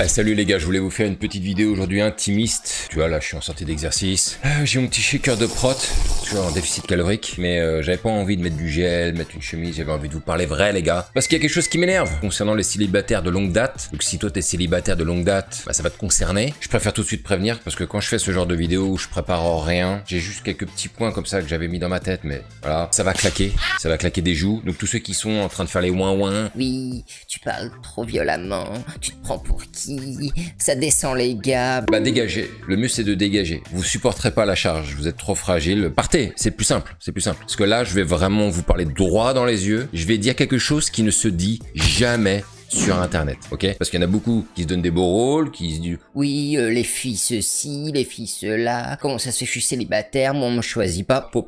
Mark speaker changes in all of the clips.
Speaker 1: Ouais, salut les gars, je voulais vous faire une petite vidéo aujourd'hui intimiste. Tu vois, là je suis en sortie d'exercice. J'ai mon petit shaker de prot, tu vois, en déficit calorique. Mais j'avais pas envie de mettre du gel, mettre une chemise, j'avais envie de vous parler vrai les gars. Parce qu'il y a quelque chose qui m'énerve concernant les célibataires de longue date. Donc si toi t'es célibataire de longue date, bah ça va te concerner. Je préfère tout de suite prévenir parce que quand je fais ce genre de vidéo où je prépare rien, j'ai juste quelques petits points comme ça que j'avais mis dans ma tête, mais voilà, ça va claquer des joues. Donc tous ceux qui sont en train de faire les ouin-ouin.
Speaker 2: Oui, tu parles trop violemment, tu te prends pour qui? Ça descend les gars.
Speaker 1: Bah dégagez, le mieux c'est de dégager. Vous supporterez pas la charge, vous êtes trop fragile. Partez, c'est plus simple, c'est plus simple. Parce que là, je vais vraiment vous parler droit dans les yeux. Je vais dire quelque chose qui ne se dit jamais sur internet, ok? Parce qu'il y en a beaucoup qui se donnent des beaux rôles, qui se disent
Speaker 2: oui, les filles ceci, les filles cela, comment ça se fait, je suis célibataire, moi on me choisit pas.
Speaker 1: Il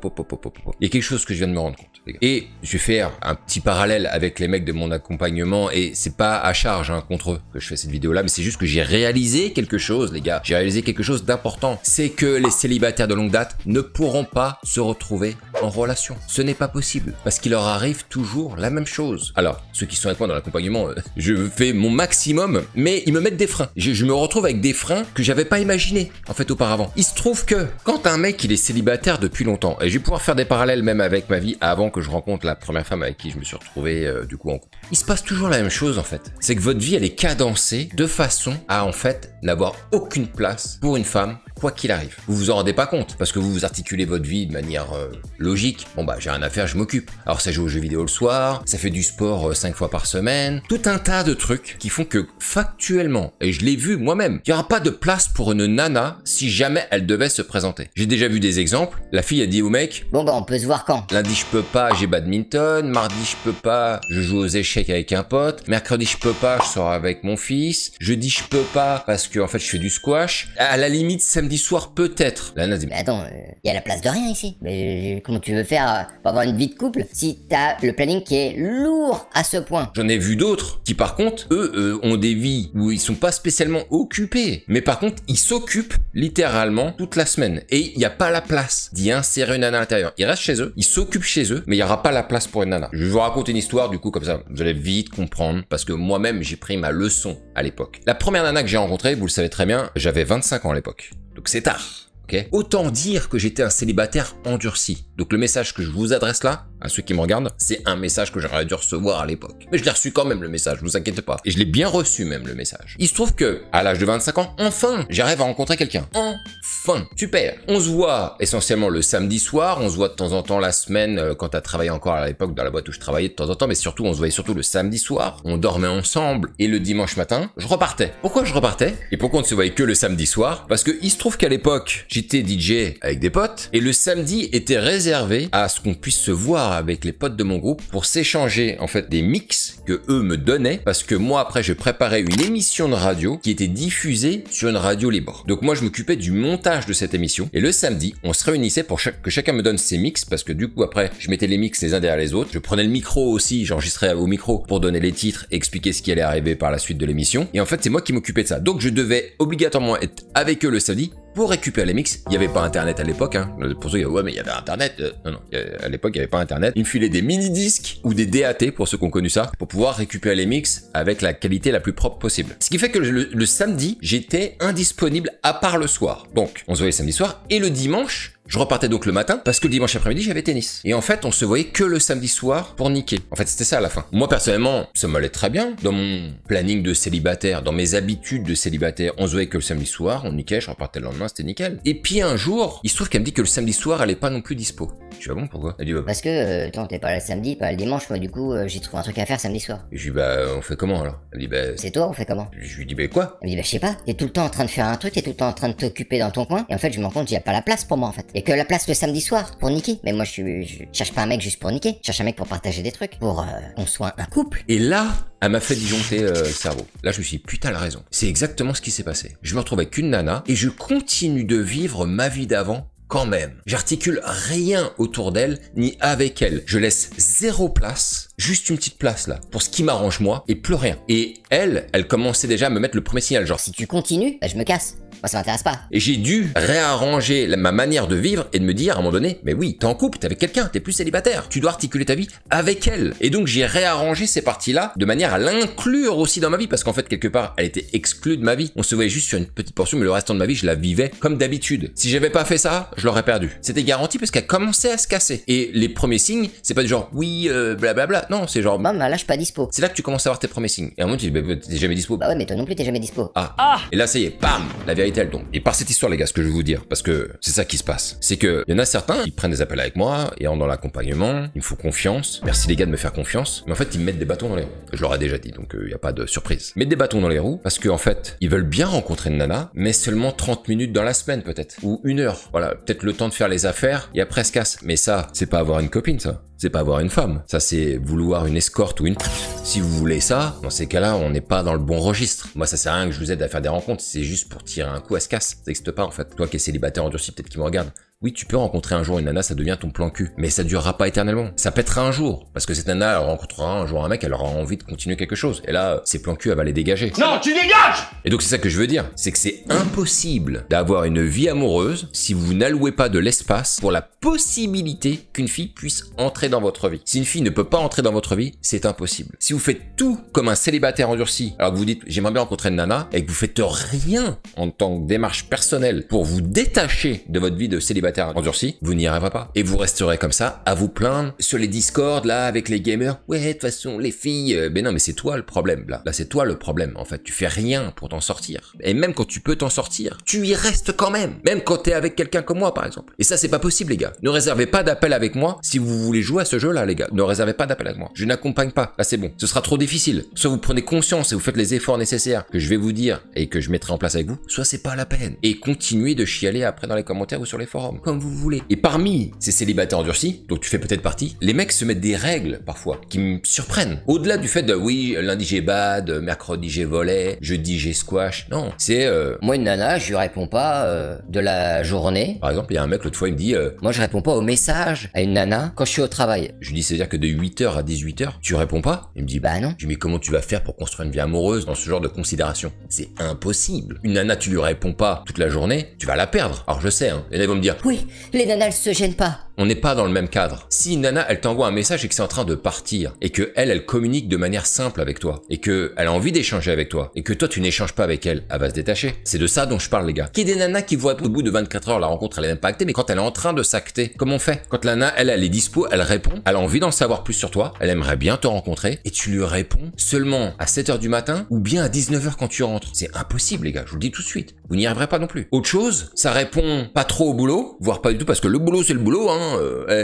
Speaker 1: y a quelque chose que je viens de me rendre compte, les gars. Et je vais faire un petit parallèle avec les mecs de mon accompagnement, et c'est pas à charge contre eux que je fais cette vidéo-là, mais c'est juste que j'ai réalisé quelque chose, les gars. J'ai réalisé quelque chose d'important. C'est que les célibataires de longue date ne pourront pas se retrouver en relation. Ce n'est pas possible, parce qu'il leur arrive toujours la même chose. Alors, ceux qui sont avec moi dans l'accompagnement, je fais mon maximum, mais ils me mettent des freins. Je me retrouve avec des freins que j'avais pas imaginé, en fait, auparavant. Il se trouve que, quand un mec, il est célibataire depuis longtemps, et je vais pouvoir faire des parallèles même avec ma vie avant que je rencontre la première femme avec qui je me suis retrouvé, du coup, en couple. Il se passe toujours la même chose, en fait. C'est que votre vie, elle est cadencée de façon à, en fait, n'avoir aucune place pour une femme, quoi qu'il arrive. Vous vous en rendez pas compte, parce que vous articulez votre vie de manière logique. Bon bah, j'ai rien à faire, je m'occupe. Alors ça joue aux jeux vidéo le soir, ça fait du sport 5 fois par semaine, tout un tas de trucs qui font que factuellement, et je l'ai vu moi-même, il n'y aura pas de place pour une nana si jamais elle devait se présenter. J'ai déjà vu des exemples, la fille a dit au mec,
Speaker 2: bon bah on peut se voir quand?
Speaker 1: lundi je peux pas, j'ai badminton, mardi je peux pas, je joue aux échecs avec un pote, mercredi je peux pas, je sors avec mon fils, jeudi je peux pas parce que en fait je fais du squash, à la limite samedi soir peut-être. La nana dit,
Speaker 2: mais attends, y a la place de rien ici. Mais comment tu veux faire pour avoir une vie de couple si t'as le planning qui est lourd à ce point?
Speaker 1: J'en ai vu d'autres qui par contre, eux, ont des vies où ils sont pas spécialement occupés. Mais par contre, ils s'occupent littéralement toute la semaine. Et il n'y a pas la place d'y insérer une nana à l'intérieur. Ils restent chez eux, ils s'occupent chez eux, mais il n'y aura pas la place pour une nana. Je vais vous raconter une histoire du coup comme ça, vous allez vite comprendre. Parce que moi-même, j'ai pris ma leçon à l'époque. La première nana que j'ai rencontrée, vous le savez très bien, j'avais 25 ans à l'époque. Donc c'est tard. Okay. Autant dire que j'étais un célibataire endurci. Donc le message que je vous adresse là, à ceux qui me regardent, c'est un message que j'aurais dû recevoir à l'époque. Mais je l'ai reçu quand même le message, vous inquiétez pas. Et je l'ai bien reçu même le message. Il se trouve que, à l'âge de 25 ans, enfin, j'arrive à rencontrer quelqu'un. Enfin, super. On se voit essentiellement le samedi soir, on se voit de temps en temps la semaine quand t'as travaillé encore à l'époque dans la boîte où je travaillais de temps en temps, mais surtout on se voyait surtout le samedi soir. On dormait ensemble et le dimanche matin, je repartais. Pourquoi je repartais? Et pourquoi on ne se voyait que le samedi soir? Parce que il se trouve qu'à l'époque, j'étais DJ avec des potes et le samedi était réservé à ce qu'on puisse se voir avec les potes de mon groupe pour s'échanger en fait des mix que eux me donnaient parce que moi après je préparais une émission de radio qui était diffusée sur une radio libre. Donc moi je m'occupais du montage de cette émission et le samedi on se réunissait pour que chacun me donne ses mix parce que du coup après je mettais les mix les uns derrière les autres. Je prenais le micro aussi, j'enregistrais au micro pour donner les titres et expliquer ce qui allait arriver par la suite de l'émission. Et en fait c'est moi qui m'occupais de ça. Donc je devais obligatoirement être avec eux le samedi pour récupérer les mix. Il n'y avait pas internet à l'époque, hein. Pour ceux qui disent, ouais, mais il y avait internet. Non, à l'époque, il n'y avait pas internet. Il me filait des mini-disques ou des DAT, pour ceux qui ont connu ça, pour pouvoir récupérer les mix avec la qualité la plus propre possible. Ce qui fait que le samedi, j'étais indisponible à part le soir. Donc, on se voyait le samedi soir et le dimanche, je repartais donc le matin parce que le dimanche après-midi j'avais tennis. Et en fait on se voyait que le samedi soir pour niquer. En fait c'était ça à la fin. Moi personnellement ça m'allait très bien. Dans mon planning de célibataire, dans mes habitudes de célibataire, on se voyait que le samedi soir, on niquait, je repartais le lendemain, c'était nickel. Et puis un jour, il se trouve qu'elle me dit que le samedi soir elle est pas non plus dispo. Je dis ah bon pourquoi? Elle dit bah,
Speaker 2: parce que attends t'es pas là le samedi, pas le dimanche, moi du coup j'ai trouvé un truc à faire samedi soir.
Speaker 1: Je lui dis bah on fait comment alors? Elle dit bah
Speaker 2: c'est toi, on fait comment?
Speaker 1: Je lui dis bah quoi?
Speaker 2: Elle me dit bah je sais pas, t'es tout le temps en train de faire un truc, t'es tout le temps en train de t'occuper dans ton coin et en fait je me rends compte qu'il y a pas la place pour moi en fait. Et que la place le samedi soir pour niquer. Mais moi je cherche pas un mec juste pour niquer, je cherche un mec pour partager des trucs, pour qu'on soit un couple.
Speaker 1: Et là, elle m'a fait disjoncter le cerveau. Là je me suis dit putain elle a raison. C'est exactement ce qui s'est passé. Je me retrouve avec une nana et je continue de vivre ma vie d'avant quand même. J'articule rien autour d'elle, ni avec elle. Je laisse zéro place, juste une petite place là, pour ce qui m'arrange moi, et plus rien. Et elle commençait déjà à me mettre le premier signal, genre
Speaker 2: si tu continues, bah je me casse. Moi, ça m'intéresse pas.
Speaker 1: Et j'ai dû réarranger ma manière de vivre et de me dire à un moment donné, mais oui, t'es en couple, t'es avec quelqu'un, t'es plus célibataire, tu dois articuler ta vie avec elle. Et donc j'ai réarrangé ces parties-là de manière à l'inclure aussi dans ma vie, parce qu'en fait quelque part elle était exclue de ma vie. On se voyait juste sur une petite portion, mais le restant de ma vie je la vivais comme d'habitude. Si j'avais pas fait ça, je l'aurais perdu. C'était garanti parce qu'elle commençait à se casser. Et les premiers signes, c'est pas du genre oui, blablabla. Non, c'est genre
Speaker 2: Maman, là, je suis pas dispo.
Speaker 1: c'est là que tu commences à avoir tes premiers signes. Et à un moment tu dis bah, t'es jamais dispo.
Speaker 2: Bah ouais, mais toi non plus, t'es jamais dispo.
Speaker 1: Ah. Et là ça y est, bam, la vérité elle tombe. Et par cette histoire les gars, ce que je vais vous dire, parce que c'est ça qui se passe, c'est que y en a certains, ils prennent des appels avec moi et en dans l'accompagnement, il me faut confiance. Merci les gars de me faire confiance. Mais en fait ils me mettent des bâtons dans les roues. Je leur ai déjà dit, donc y a pas de surprise. Ils mettent des bâtons dans les roues parce qu'en fait ils veulent bien rencontrer une nana, mais seulement 30 minutes dans la semaine peut-être, ou 1 heure. Voilà, peut-être le temps de faire les affaires et après se casse. Mais ça, c'est pas avoir une copine ça. C'est pas avoir une femme. Ça, c'est vouloir une escorte ou une pute. Si vous voulez ça, dans ces cas-là, on n'est pas dans le bon registre. Moi, ça sert à rien que je vous aide à faire des rencontres. C'est juste pour tirer un coup, elle se casse. Ça n'existe pas, en fait. Toi qui es célibataire endurci, peut-être qui me regarde. Oui, tu peux rencontrer un jour une nana, ça devient ton plan cul. Mais ça durera pas éternellement. Ça pètera un jour. Parce que cette nana, elle rencontrera un jour un mec, elle aura envie de continuer quelque chose. Et là, ses plans cul, elle va les dégager.
Speaker 3: Non, tu dégages!
Speaker 1: Et donc c'est ça que je veux dire, c'est que c'est impossible d'avoir une vie amoureuse si vous n'allouez pas de l'espace pour la possibilité qu'une fille puisse entrer dans votre vie. Si une fille ne peut pas entrer dans votre vie, c'est impossible. Si vous faites tout comme un célibataire endurci, alors que vous dites j'aimerais bien rencontrer une nana, et que vous faites rien en tant que démarche personnelle pour vous détacher de votre vie de célibataire endurci, vous n'y arriverez pas. Et vous resterez comme ça à vous plaindre sur les Discord là avec les gamers. Ouais, de toute façon les filles, ben non mais c'est toi le problème là. Là c'est toi le problème en fait. Tu fais rien pour t'en sortir. Et même quand tu peux t'en sortir, tu y restes quand même. Même quand t'es avec quelqu'un comme moi par exemple. Et ça c'est pas possible les gars. Ne réservez pas d'appel avec moi si vous voulez jouer à ce jeu là les gars. Ne réservez pas d'appel avec moi. Je n'accompagne pas. Là c'est bon. Ce sera trop difficile. Soit vous prenez conscience et vous faites les efforts nécessaires que je vais vous dire et que je mettrai en place avec vous, soit c'est pas la peine. Et continuez de chialer après dans les commentaires ou sur les forums. Comme vous voulez. Et parmi ces célibataires endurcis, dont tu fais peut-être partie, les mecs se mettent des règles parfois qui me surprennent. Au-delà du fait de oui, lundi j'ai bad, mercredi j'ai volet, jeudi j'ai squash. Non, c'est
Speaker 2: Moi, une nana, je lui réponds pas de la journée.
Speaker 1: par exemple, il y a un mec l'autre fois il me dit
Speaker 2: Moi, je réponds pas aux messages à une nana quand je suis au travail.
Speaker 1: je lui dis c'est-à-dire que de 8h à 18h, tu réponds pas? Il me dit
Speaker 2: Bah non.
Speaker 1: je lui dis mais comment tu vas faire pour construire une vie amoureuse dans ce genre de considération? C'est impossible. Une nana, tu lui réponds pas toute la journée, tu vas la perdre. Alors je sais, hein, et là ils vont me dire
Speaker 2: Oui, les nanas, elles se gênent pas.
Speaker 1: on n'est pas dans le même cadre. Si une nana, elle t'envoie un message et que c'est en train de partir, et que elle communique de manière simple avec toi, et que elle a envie d'échanger avec toi, et que toi tu n'échanges pas avec elle va se détacher. C'est de ça dont je parle les gars. Qu'il y ait des nanas qui voient au bout de 24 heures la rencontre, elle est même pas actée, mais quand elle est en train de s'acter, comment on fait? Quand la nana, elle est dispo, elle répond, elle a envie d'en savoir plus sur toi, elle aimerait bien te rencontrer, et tu lui réponds seulement à 7h du matin, ou bien à 19h quand tu rentres. C'est impossible les gars, je vous le dis tout de suite. Vous n'y arriverez pas non plus. Autre chose, ça répond pas trop au boulot, voire pas du tout, parce que le boulot c'est le boulot, hein.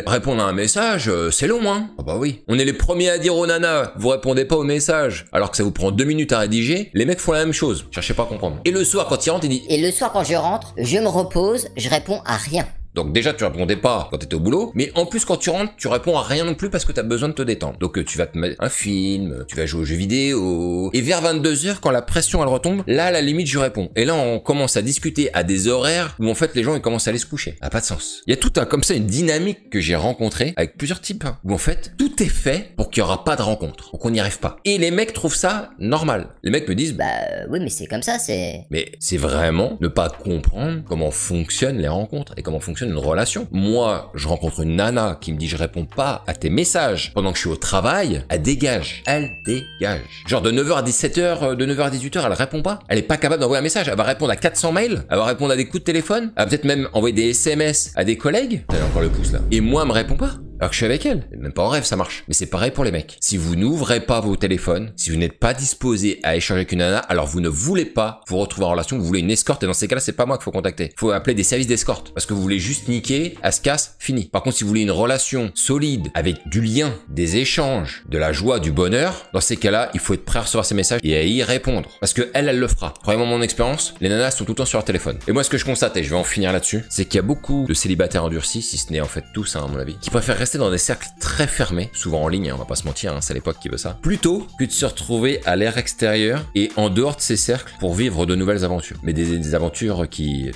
Speaker 1: Répondre à un message, c'est long, hein. Ah bah oui. On est les premiers à dire aux nanas, vous répondez pas aux messages, alors que ça vous prend 2 minutes à rédiger, les mecs font la même chose. Cherchez pas à comprendre. Et le soir, quand il rentre, il dit
Speaker 2: Et le soir, quand je rentre, je me repose, je réponds à rien.
Speaker 1: Donc déjà tu répondais pas quand t'étais au boulot, mais en plus quand tu rentres, tu réponds à rien non plus parce que t'as besoin de te détendre. Donc tu vas te mettre un film, tu vas jouer aux jeux vidéo, et vers 22h quand la pression elle retombe, là à la limite je réponds. Et là on commence à discuter à des horaires où en fait les gens ils commencent à aller se coucher. Ça a pas de sens. Il y a tout un comme ça une dynamique que j'ai rencontrée avec plusieurs types, hein, où en fait tout est fait pour qu'il y aura pas de rencontre, pour qu'on n'y arrive pas. Et les mecs trouvent ça normal. Les mecs me disent
Speaker 2: Bah oui, mais c'est comme ça, c'est...
Speaker 1: mais c'est vraiment ne pas comprendre comment fonctionnent les rencontres et comment fonctionne une relation. Moi, je rencontre une nana qui me dit je réponds pas à tes messages pendant que je suis au travail, elle dégage. Elle dégage. Genre de 9h à 17h, de 9h à 18h, elle répond pas. Elle est pas capable d'envoyer un message. Elle va répondre à 400 mails, elle va répondre à des coups de téléphone, elle va peut-être même envoyer des SMS à des collègues. Elle a encore le pouce là. Et moi, elle me répond pas. Alors que je suis avec elle. Même pas en rêve, ça marche. Mais c'est pareil pour les mecs. Si vous n'ouvrez pas vos téléphones, si vous n'êtes pas disposé à échanger avec une nana, alors vous ne voulez pas vous retrouver en relation, vous voulez une escorte, et dans ces cas-là, c'est pas moi qu'il faut contacter. Faut appeler des services d'escorte. Parce que vous voulez juste niquer, elle se casse, fini. Par contre, si vous voulez une relation solide, avec du lien, des échanges, de la joie, du bonheur, dans ces cas-là, il faut être prêt à recevoir ces messages et à y répondre. Parce que elle le fera. Croyez-moi mon expérience, les nanas sont tout le temps sur leur téléphone. Et moi, ce que je constate, et je vais en finir là-dessus, c'est qu'il y a beaucoup de célibataires endurcis, si ce n'est en fait tous, hein, à mon avis, qui préfèrent rester rester dans des cercles très fermés, souvent en ligne, hein, on va pas se mentir, hein, c'est l'époque qui veut ça, plutôt que de se retrouver à l'air extérieur et en dehors de ces cercles pour vivre de nouvelles aventures. Mais des aventures qui...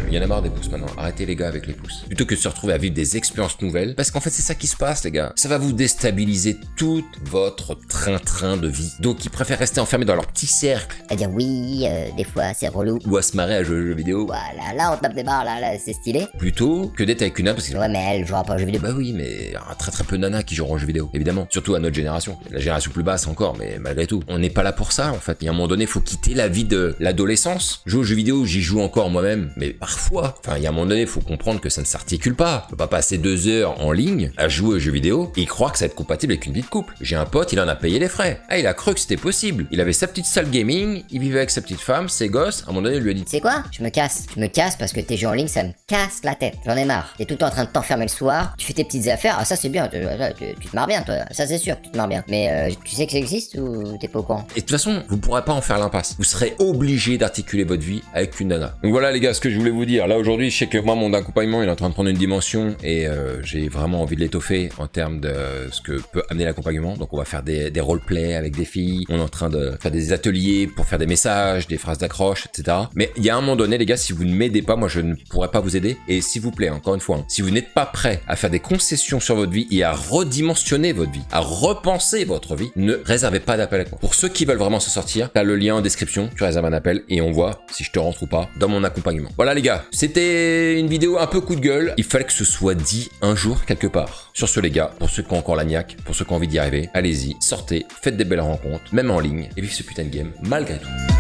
Speaker 1: Il y en a marre des pouces maintenant, arrêtez les gars avec les pouces. Plutôt que de se retrouver à vivre des expériences nouvelles, parce qu'en fait c'est ça qui se passe les gars. Ça va vous déstabiliser toute votre train-train de vie. Donc ils préfèrent rester enfermés dans leur petit cercle.
Speaker 2: À dire oui, des fois c'est relou.
Speaker 1: Ou à se marrer à jouer aux jeux vidéo.
Speaker 2: Voilà, là on tape des barres, là c'est stylé.
Speaker 1: Plutôt que d'être avec une nana parce que...
Speaker 2: Ouais mais elle jouera pas aux jeux vidéo.
Speaker 1: Bah oui, mais il y a très peu de nanas qui joueront aux jeux vidéo, évidemment. Surtout à notre génération. La génération plus basse encore, mais malgré tout. On n'est pas là pour ça en fait. Il y a un moment donné, il faut quitter la vie de l'adolescence. Jouer aux jeux vidéo, j'y joue encore moi-même, mais parfois. Enfin, il y a un moment donné, il faut comprendre que ça ne s'articule pas. On peut pas passer 2 heures en ligne à jouer aux jeux vidéo et croire que ça va être compatible avec une vie de couple. J'ai un pote, il en a payé les frais. Ah, il a cru que c'était possible. Il avait sa petite salle gaming, il vivait avec sa petite femme, ses gosses. À un moment donné, il lui a dit:
Speaker 2: Tu sais quoi? Je me casse. Je me casse parce que tes jeux en ligne, ça me casse la tête. J'en ai marre. T'es tout le temps en train de t'enfermer le soir, tu fais tes petites affaires. Ah, ça c'est bien. Tu te marres bien, toi. Ça c'est sûr, tu te marres bien. Mais tu sais que ça existe ou t'es pas au courant?
Speaker 1: Et de toute façon, vous pourrez pas en faire l'impasse. Vous serez obligé d'articuler votre vie avec une nana. Donc voilà les gars, ce que je voulais vous dire. Là aujourd'hui, je sais que moi, mon accompagnement, il est en train de prendre une dimension et j'ai vraiment envie de l'étoffer en termes de ce que peut amener l'accompagnement. Donc on va faire des roleplays avec des filles. On est en train de faire des ateliers pour faire des messages, des phrases d'accroche, etc. Mais il y a un moment donné, les gars, si vous ne m'aidez pas, moi je ne pourrai pas vous aider. Et s'il vous plaît, encore une fois, si vous n'êtes pas prêt à faire des concessions sur votre vie et à redimensionner votre vie, à repenser votre vie, ne réservez pas d'appel avec moi. Pour ceux qui veulent vraiment se sortir, t'as le lien en description, tu réserves un appel et on voit si je te rentre ou pas dans mon accompagnement. Voilà les gars, c'était une vidéo un peu coup de gueule. Il fallait que ce soit dit un jour quelque part. Sur ce les gars, pour ceux qui ont encore la niaque, pour ceux qui ont envie d'y arriver, allez-y, sortez, faites des belles rencontres, même en ligne, et vivez ce putain de game malgré tout.